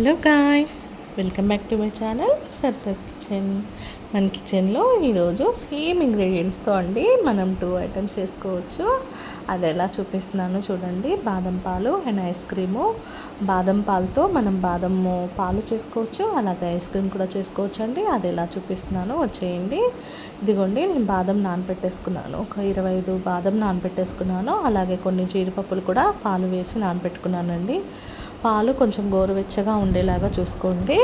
Hello guys, welcome back to my channel సర్దాస్ kitchen. మన కిచెన్లో ఈరోజు సేమ్ ఇంగ్రీడియంట్స్తో అండి మనం 2 ఐటమ్స్ చేసుకోవచ్చు. అది ఎలా చూపిస్తున్నాను చూడండి. బాదం పాలు అండ్ ఐస్ క్రీము. బాదం పాలతో మనం బాదం పాలు చేసుకోవచ్చు, అలాగే ఐస్ క్రీమ్ కూడా చేసుకోవచ్చు అండి. అది ఎలా చూపిస్తున్నాను వచ్చేయండి. ఇదిగోండి, నేను బాదం నానబెట్టేసుకున్నాను. ఒక 25 బాదం నానబెట్టేసుకున్నాను. అలాగే కొన్ని జీడిపప్పులు కూడా పాలు వేసి నానబెట్టుకున్నానండి. పాలు కొంచెం గోరువెచ్చగా ఉండేలాగా చూసుకోండి.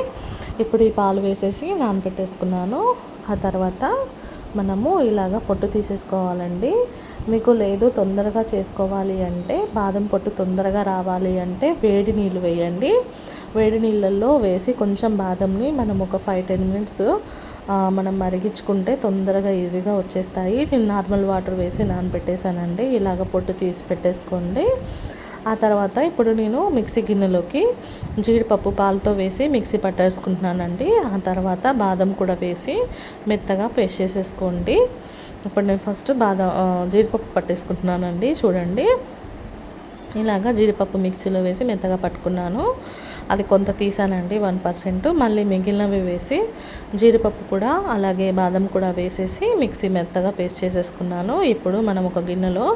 ఇప్పుడు ఈ పాలు వేసేసి నానబెట్టేసుకున్నాను. ఆ తర్వాత మనము ఇలాగ పొట్టు తీసేసుకోవాలండి. మీకు లేదు తొందరగా చేసుకోవాలి అంటే, బాదం పొట్టు తొందరగా రావాలి అంటే వేడి నీళ్ళు వేయండి. వేడి నీళ్ళల్లో వేసి కొంచెం బాదంని మనం ఒక 5-10 మినిట్స్ మనం మరిగించుకుంటే తొందరగా ఈజీగా వచ్చేస్తాయి. నేను నార్మల్ వాటర్ వేసి నానబెట్టేసానండి. ఇలాగ పొట్టు తీసి పెట్టేసుకోండి. ఆ తర్వాత ఇప్పుడు నేను మిక్సీ గిన్నెలోకి జీడిపప్పు పాలతో వేసి మిక్సీ పట్టేసుకుంటున్నానండి. ఆ తర్వాత బాదం కూడా వేసి మెత్తగా పేస్ట్ చేసేసుకోండి. ఇప్పుడు నేను ఫస్ట్ జీడిపప్పు పట్టేసుకుంటున్నానండి. చూడండి, ఇలాగా జీడిపప్పు మిక్సీలో వేసి మెత్తగా పట్టుకున్నాను. అది కొంత తీసానండి, 1%. మళ్ళీ మిగిలినవి వేసి జీడిపప్పు కూడా అలాగే బాదం కూడా వేసేసి మిక్సీ మెత్తగా పేస్ట్ చేసేసుకున్నాను. ఇప్పుడు మనం ఒక గిన్నెలో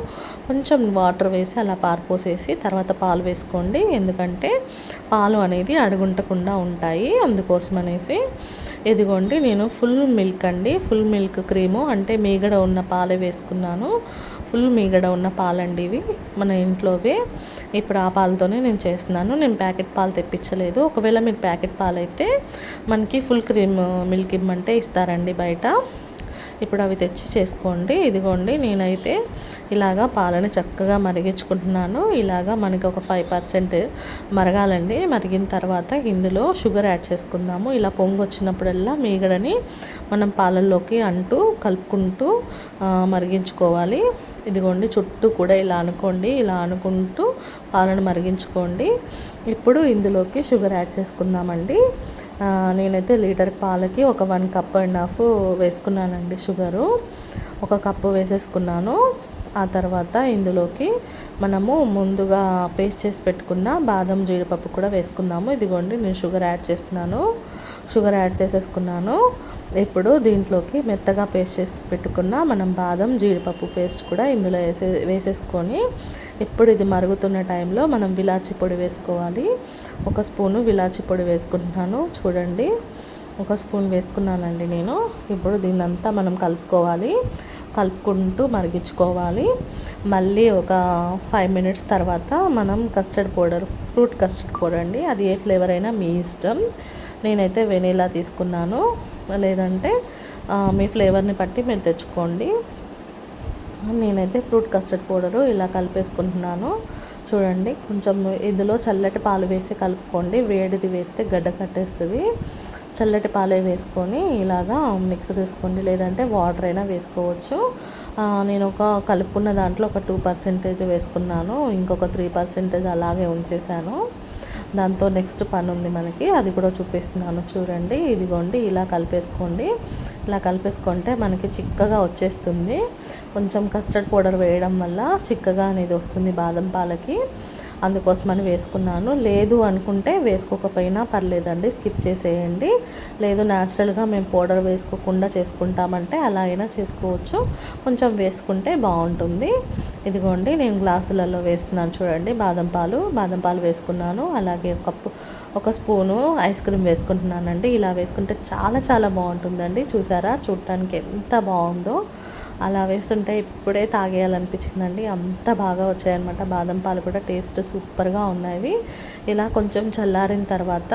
కొంచెం వాటర్ వేసి అలా పారపోసేసి తర్వాత పాలు వేసుకోండి. ఎందుకంటే పాలు అనేది అడుగుంటకుండా ఉంటాయి, అందుకోసం అనేసి. ఇదిగోండి, నేను ఫుల్ మిల్క్ అండి, ఫుల్ మిల్క్ క్రీము అంటే మీగడ ఉన్న పాలే వేసుకున్నాను. ఫుల్ మీగడ ఉన్న పాలండి ఇవి, మన ఇంట్లోవే. ఇప్పుడు ఆ పాలతోనే నేను చేస్తున్నాను. నేను ప్యాకెట్ పాలు తెప్పించలేదు. ఒకవేళ మీరు ప్యాకెట్ పాలు అయితే మనకి ఫుల్ క్రీమ్ మిల్క్ ఇమ్మంటే ఇస్తారండి బయట. ఇప్పుడు అవి తెచ్చి చేసుకోండి. ఇదిగోండి, నేనైతే ఇలాగా పాలని చక్కగా మరిగించుకుంటున్నాను. ఇలాగా మనకి ఒక 5% మరగాలండి. మరిగిన తర్వాత ఇందులో షుగర్ యాడ్ చేసుకుందాము. ఇలా పొంగు వచ్చినప్పుడల్లా మీగడని మనం పాలల్లోకి కలుపుకుంటూ మరిగించుకోవాలి. ఇదిగోండి, చుట్టూ కూడా ఇలా అనుకోండి, ఇలా అనుకుంటూ పాలను మరిగించుకోండి. ఇప్పుడు ఇందులోకి షుగర్ యాడ్ చేసుకుందామండి. నేనైతే లీటర్ పాలకి ఒక 1.5 కప్పు వేసుకున్నానండి షుగరు. 1 కప్పు వేసేసుకున్నాను. ఆ తర్వాత ఇందులోకి మనము ముందుగా పేస్ట్ చేసి పెట్టుకున్న బాదం జీడిపప్పు కూడా వేసుకుందాము. ఇదిగోండి, నేను షుగర్ యాడ్ చేసేసుకున్నాను. ఇప్పుడు దీంట్లోకి మెత్తగా పేస్ట్ చేసి పెట్టుకున్న మనం బాదం జీడిపప్పు పేస్ట్ కూడా ఇందులో వేసేసుకొని ఇప్పుడు ఇది మరుగుతున్న టైంలో మనం విలాచి పొడి వేసుకోవాలి. 1 స్పూను విలాచి పొడి వేసుకుంటున్నాను. చూడండి, 1 స్పూన్ వేసుకున్నానండి నేను. ఇప్పుడు దీన్నంతా మనం కలుపుకుంటూ మరిగించుకోవాలి. మళ్ళీ ఒక 5 మినిట్స్ తర్వాత మనం ఫ్రూట్ కస్టర్డ్ పౌడర్ అండి, అది ఏ ఫ్లేవర్ అయినా మీ ఇష్టం. నేనైతే వెనీలా తీసుకున్నాను, లేదంటే మీ ఫ్లేవర్ని బట్టి మీరు తెచ్చుకోండి. నేనైతే ఫ్రూట్ కస్టర్డ్ పౌడరు ఇలా కలిపేసుకుంటున్నాను. చూడండి, కొంచెం ఇందులో చల్లటి పాలు వేసి కలుపుకోండి. వేడిది వేస్తే గడ్డ కట్టేస్తుంది. చల్లటి పాలే వేసుకొని ఇలాగా మిక్స్ చేసుకోండి, లేదంటే వాటర్ అయినా వేసుకోవచ్చు. నేను కలుపుకున్న దాంట్లో ఒక 2% వేసుకున్నాను, ఇంకొక 3% అలాగే ఉంచేసాను. దాంతో నెక్స్ట్ పని ఉంది మనకి, అది కూడా చూపిస్తున్నాను చూడండి. ఇదిగోండి, ఇలా కలిపేసుకోండి. ఇలా కలిపేసుకుంటే మనకి చిక్కగా వచ్చేస్తుంది. కొంచెం కస్టర్డ్ పౌడర్ వేయడం వల్ల చిక్కగా అనేది వస్తుంది బాదం పాలకి, అందుకోసమని వేసుకున్నాను. లేదు అనుకుంటే వేసుకోకపోయినా పర్లేదండి, స్కిప్ చేసేయండి. లేదు న్యాచురల్గా మేము పౌడర్ వేసుకోకుండా చేసుకుంటామంటే అలా అయినా చేసుకోవచ్చు, కొంచెం వేసుకుంటే బాగుంటుంది. ఇదిగోండి, నేను గ్లాసులలో వేస్తున్నాను చూడండి. బాదం పాలు వేసుకున్నాను. అలాగే 1 స్పూను ఐస్ క్రీమ్ వేసుకుంటున్నానండి. ఇలా వేసుకుంటే చాలా చాలా బాగుంటుందండి. చూసారా, చూడటానికి ఎంత బాగుందో. అలా వేస్తుంటే ఇప్పుడే తాగేయాలనిపించిందండి, అంత బాగా వచ్చాయన్నమాట. బాదం పాలు కూడా టేస్ట్ సూపర్గా ఉన్నాయి. ఇలా కొంచెం చల్లారిన తర్వాత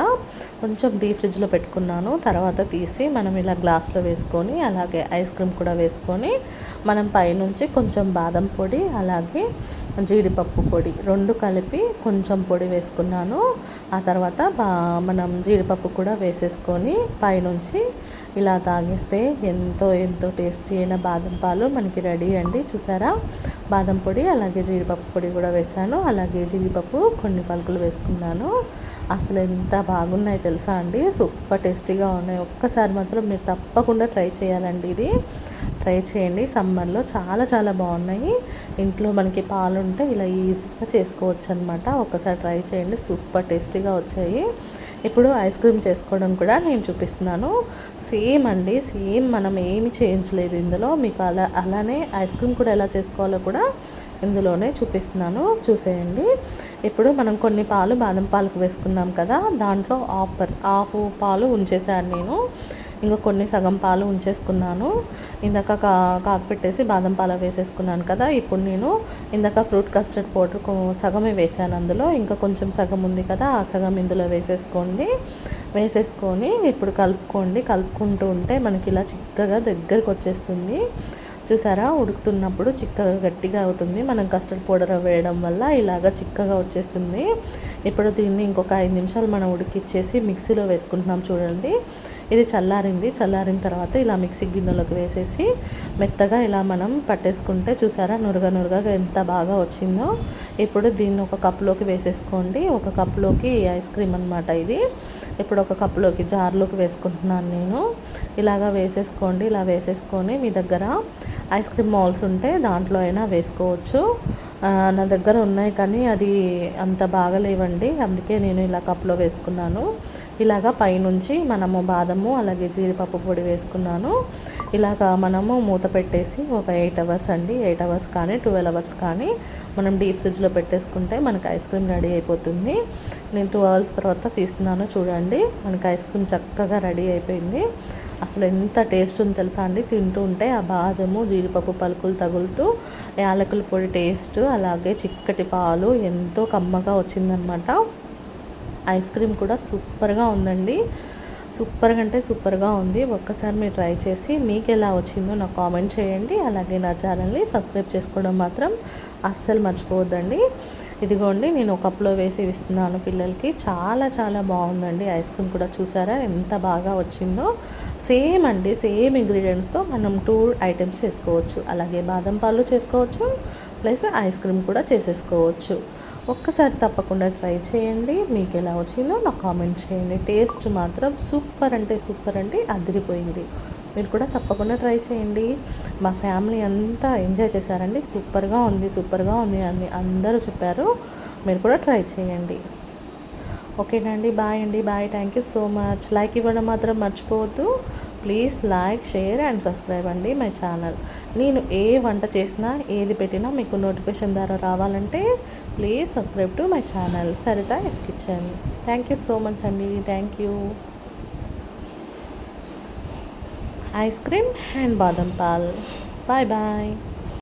కొంచెం డీప్ ఫ్రిడ్జ్లో పెట్టుకున్నాను. తర్వాత తీసి మనం ఇలా గ్లాస్లో వేసుకొని అలాగే ఐస్ క్రీమ్ కూడా వేసుకొని మనం పైనుంచి కొంచెం బాదం పొడి అలాగే జీడిపప్పు పొడి 2 కలిపి కొంచెం పొడి వేసుకున్నాను. ఆ తర్వాత మనం జీడిపప్పు కూడా వేసేసుకొని పైనుంచి ఇలా తాగేస్తే ఎంతో ఎంతో టేస్టీ అయిన బాదం పాలు మనకి రెడీ అండి. చూసారా, బాదం పొడి అలాగే జీడిపప్పు పొడి కూడా వేసాను. అలాగే జీడిపప్పు కొన్ని పలుకులు వేసుకున్నాను. అసలు ఎంత బాగున్నాయి తెలుసా అండి, సూపర్ టేస్టీగా ఉన్నాయి. ఒక్కసారి మాత్రం మీరు తప్పకుండా ట్రై చేయాలండి. ఇది ట్రై చేయండి, సమ్మర్లో చాలా చాలా బాగున్నాయి. ఇంట్లో మనకి పాలు ఉంటే ఇలా ఈజీగా చేసుకోవచ్చు అనమాట. ఒకసారి ట్రై చేయండి, సూపర్ టేస్టీగా వచ్చాయి. ఇప్పుడు ఐస్ క్రీమ్ చేసుకోవడం కూడా నేను చూపిస్తున్నాను. సేమ్ అండి, సేమ్ మనం ఏమి చేంజ్ లేదు ఇందులో. మీకు అలానే ఐస్ క్రీమ్ కూడా ఎలా చేసుకోవాలో కూడా ఇందులోనే చూపిస్తున్నాను, చూసేయండి. ఇప్పుడు మనం కొన్ని పాలు బాదం పాలకు వేసుకున్నాం కదా, దాంట్లో హాఫ్ పాలు ఉంచేసాను నేను. ఇంకా కొన్ని సగం పాలు ఉంచేసుకున్నాను. ఇందాక కాకపెట్టేసి బాదం పాలు వేసేసుకున్నాను కదా. ఇప్పుడు నేను ఇందాక ఫ్రూట్ కస్టర్డ్ పౌడర్ సగమే వేసాను అందులో. ఇంకా కొంచెం సగం ఉంది కదా, ఆ సగం ఇందులో వేసేసుకొని ఇప్పుడు కలుపుకుంటూ ఉంటే మనకి ఇలా చిక్కగా దగ్గరికి వచ్చేస్తుంది. చూసారా, ఉడుకుతున్నప్పుడు చిక్కగా గట్టిగా అవుతుంది. మనం కస్టర్డ్ పౌడర్ వేయడం వల్ల ఇలాగ చిక్కగా వచ్చేస్తుంది. ఇప్పుడు దీన్ని ఇంకొక 5 నిమిషాలు మనం ఉడికిచ్చేసి మిక్సీలో వేసుకుంటున్నాం. చూడండి, ఇది చల్లారిన తర్వాత ఇలా మిక్సీ గిన్నెలోకి వేసేసి మెత్తగా ఇలా మనం పట్టేసుకుంటే చూసారా నురగగా ఎంత బాగా వచ్చిందో. ఇప్పుడు దీన్ని ఒక కప్లోకి వేసేసుకోండి. ఒక కప్లోకి ఐస్ క్రీమ్ అనమాట ఇది. ఇప్పుడు ఒక కప్లోకి జార్లోకి వేసుకుంటున్నాను నేను. ఇలాగా వేసేసుకోండి. ఇలా వేసేసుకొని మీ దగ్గర ఐస్ క్రీమ్ మౌల్స్ ఉంటే దాంట్లో అయినా వేసుకోవచ్చు. నా దగ్గర ఉన్నాయి కానీ అది అంత బాగలేవండి, అందుకే నేను ఇలా కప్లో వేసుకున్నాను. ఇలాగా పైనుంచి మనము బాదము అలాగే జీడిపప్పు పొడి వేసుకున్నాను. ఇలాగా మనము మూత పెట్టేసి ఒక 8 అవర్స్ అండి, 8 అవర్స్ కానీ 12 అవర్స్ కానీ మనం డీప్ ఫ్రిడ్జ్లో పెట్టేసుకుంటే మనకి ఐస్ క్రీమ్ రెడీ అయిపోతుంది. నేను 2 అవర్స్ తర్వాత తీస్తున్నాను. చూడండి, మనకి ఐస్ క్రీమ్ చక్కగా రెడీ అయిపోయింది. అసలు ఎంత టేస్ట్ ఉందో తెలుసా అండి. తింటూ ఉంటే ఆ బాదము జీడిపప్పు పలుకులు తగులుతూ యాలకుల పొడి టేస్ట్, అలాగే చిక్కటి పాలు ఎంతో కమ్మగా వచ్చిందనమాట. ఐస్ క్రీమ్ కూడా సూపర్గా ఉందండి. సూపర్గా అంటే సూపర్గా ఉంది. ఒక్కసారి మీరు ట్రై చేసి మీకు ఎలా వచ్చిందో నాకు కామెంట్ చేయండి. అలాగే నా ఛానల్ని సబ్స్క్రైబ్ చేసుకోవడం మాత్రం అస్సలు మర్చిపోవద్దండి. ఇదిగోండి, నేను ఒక కప్లో వేసి ఇస్తున్నాను పిల్లలకి. చాలా చాలా బాగుందండి. ఐస్ క్రీమ్ కూడా చూసారా ఎంత బాగా వచ్చిందో. సేమ్ అండి, సేమ్ ఇంగ్రీడియంట్స్తో మనం 2 ఐటమ్స్ చేసుకోవచ్చు. అలాగే బాదం పాలు చేసుకోవచ్చు, ప్లస్ ఐస్ క్రీమ్ కూడా చేసేసుకోవచ్చు. ఒక్కసారి తప్పకుండా ట్రై చేయండి. మీకు ఎలా వచ్చిందో నాకు కామెంట్ చేయండి. టేస్ట్ మాత్రం సూపర్ అంటే సూపర్ అండి, అదిరిపోయింది. మీరు కూడా తప్పకుండా ట్రై చేయండి. మా ఫ్యామిలీ అంతా ఎంజాయ్ చేశారండి. సూపర్గా ఉంది అని అందరూ చెప్పారు. మీరు కూడా ట్రై చేయండి. ఓకేనండి, బాయ్ అండి, bye. Thank you so much. Like ఇవ్వడం మాత్రం మర్చిపోవద్దు. Please like, share and subscribe అండి మై ఛానల్. నేను ఏ వంట చేసినా ఏది పెట్టినా మీకు నోటిఫికేషన్ ద్వారా రావాలంటే please subscribe to my channel Saritha S kitchen. Thank you so much అండి. Thank you. Ice cream and బాదం పాల్. Bye bye.